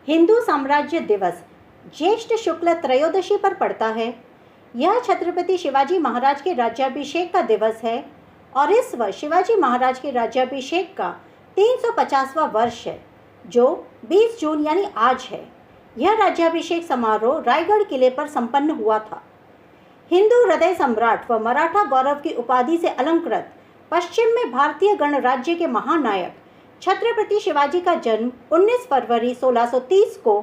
हिंदू साम्राज्य दिवस ज्येष्ठ शुक्ल त्रयोदशी पर पड़ता है। यह छत्रपति शिवाजी महाराज के राज्याभिषेक का दिवस है और इस वर्ष शिवाजी महाराज के राज्याभिषेक का 350वां वर्ष है, जो 20 जून यानी आज है। यह राज्याभिषेक समारोह रायगढ़ किले पर संपन्न हुआ था। हिंदू हृदय सम्राट व मराठा गौरव की उपाधि से अलंकृत पश्चिम में भारतीय गणराज्य के महानायक छत्रपति शिवाजी का जन्म 19 फरवरी 1630 को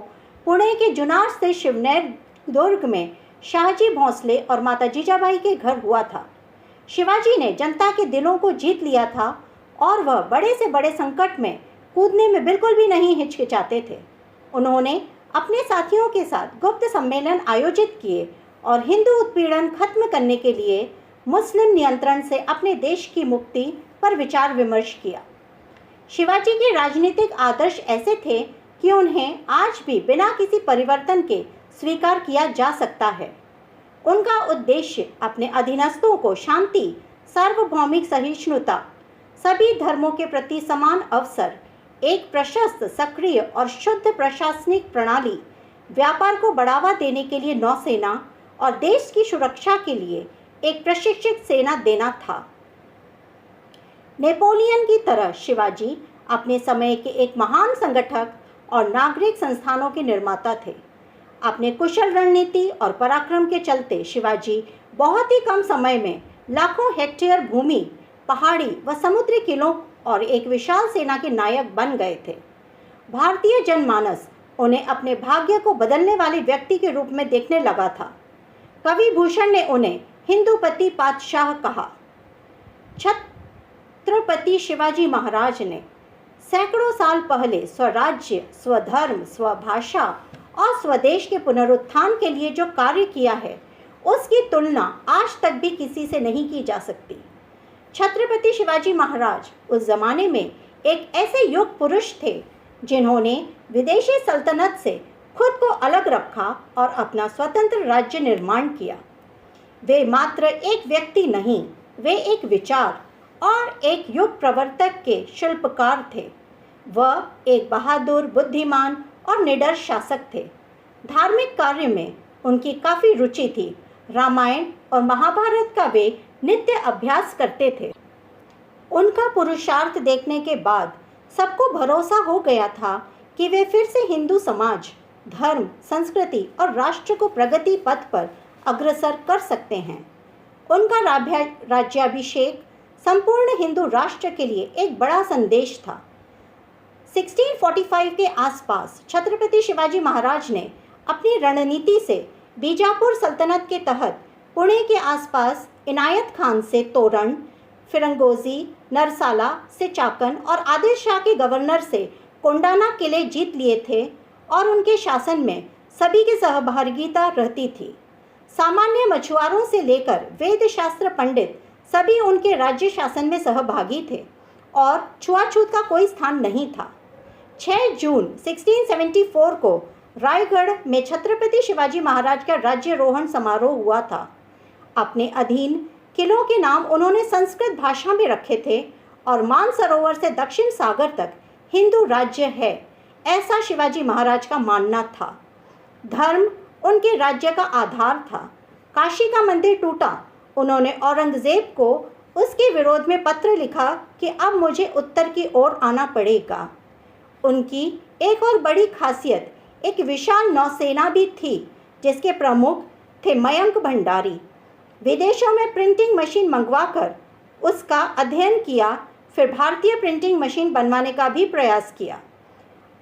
पुणे के जुनार स्थित शिवनेर दुर्ग में शाहजी भोंसले और माता जीजाबाई के घर हुआ था। शिवाजी ने जनता के दिलों को जीत लिया था और वह बड़े से बड़े संकट में कूदने में बिल्कुल भी नहीं हिचकिचाते थे। उन्होंने अपने साथियों के साथ गुप्त सम्मेलन आयोजित किए और हिंदू उत्पीड़न खत्म करने के लिए मुस्लिम नियंत्रण से अपने देश की मुक्ति पर विचार विमर्श किया। शिवाजी के राजनीतिक आदर्श ऐसे थे कि उन्हें आज भी बिना किसी परिवर्तन के स्वीकार किया जा सकता है। उनका उद्देश्य अपने अधीनस्थों को शांति, सार्वभौमिक सहिष्णुता, सभी धर्मों के प्रति समान अवसर, एक प्रशस्त, सक्रिय और शुद्ध प्रशासनिक प्रणाली, व्यापार को बढ़ावा देने के लिए नौसेना और देश की सुरक्षा के लिए एक प्रशिक्षित सेना देना था। नेपोलियन की तरह शिवाजी अपने समय के एक महान संगठक और नागरिक संस्थानों के निर्माता थे। अपने कुशल रणनीति और पराक्रम के चलते शिवाजी बहुत ही कम समय में लाखों हेक्टेयर भूमि, पहाड़ी व समुद्री किलों और एक विशाल सेना के नायक बन गए थे। भारतीय जनमानस उन्हें अपने भाग्य को बदलने वाले व्यक्ति के रूप में देखने लगा था। कवि भूषण ने उन्हें हिंदूपति पातशाह कहा। छत्रपति शिवाजी महाराज ने सैकड़ों साल पहले स्वराज्य, स्वधर्म, स्वभाषा और स्वदेश के पुनरुत्थान के लिए जो कार्य किया है, उसकी तुलना आज तक भी किसी से नहीं की जा सकती। छत्रपति शिवाजी महाराज उस जमाने में एक ऐसे युग पुरुष थे जिन्होंने विदेशी सल्तनत से खुद को अलग रखा और अपना स्वतंत्र राज्य निर्माण किया। वे मात्र एक व्यक्ति नहीं, वे एक विचार और एक युग प्रवर्तक के शिल्पकार थे। वह एक बहादुर, बुद्धिमान और निडर शासक थे। धार्मिक कार्य में उनकी काफ़ी रुचि थी। रामायण और महाभारत का वे नित्य अभ्यास करते थे। उनका पुरुषार्थ देखने के बाद सबको भरोसा हो गया था कि वे फिर से हिंदू समाज, धर्म, संस्कृति और राष्ट्र को प्रगति पथ पर अग्रसर कर सकते हैं। उनका राज्याभिषेक संपूर्ण हिंदू राष्ट्र के लिए एक बड़ा संदेश था। 1645 के आसपास छत्रपति शिवाजी महाराज ने अपनी रणनीति से बीजापुर सल्तनत के तहत पुणे के आसपास इनायत खान से तोरण, फिरंगोजी, नरसाला से चाकन और आदिल शाह के गवर्नर से कोंडाना किले जीत लिए थे और उनके शासन में सभी की सहभागिता रहती थी। सामान्य मछुआरों से लेकर वेद शास्त्र पंडित सभी उनके राज्य शासन में सहभागी थे और छुआछूत का कोई स्थान नहीं था। 6 जून 1674 को रायगढ़ में छत्रपति शिवाजी महाराज का राज्यारोहण समारोह हुआ था। अपने अधीन किलों के नाम उन्होंने संस्कृत भाषा में रखे थे और मानसरोवर से दक्षिण सागर तक हिंदू राज्य है, ऐसा शिवाजी महाराज का मानना था। धर्म उनके राज्य का आधार था। काशी का मंदिर टूटा। उन्होंने औरंगजेब को उसके विरोध में पत्र लिखा कि अब मुझे उत्तर की ओर आना पड़ेगा। उनकी एक और बड़ी खासियत एक विशाल नौसेना भी थी, जिसके प्रमुख थे मयंक भंडारी। विदेशों में प्रिंटिंग मशीन मंगवाकर उसका अध्ययन किया, फिर भारतीय प्रिंटिंग मशीन बनवाने का भी प्रयास किया।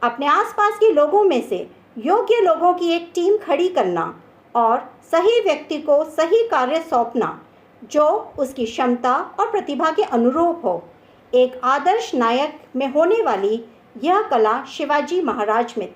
अपने आसपास के लोगों में से योग्य लोगों की एक टीम खड़ी करना और सही व्यक्ति को सही कार्य सौंपना जो उसकी क्षमता और प्रतिभा के अनुरूप हो। एक आदर्श नायक में होने वाली यह कला शिवाजी महाराज में थी।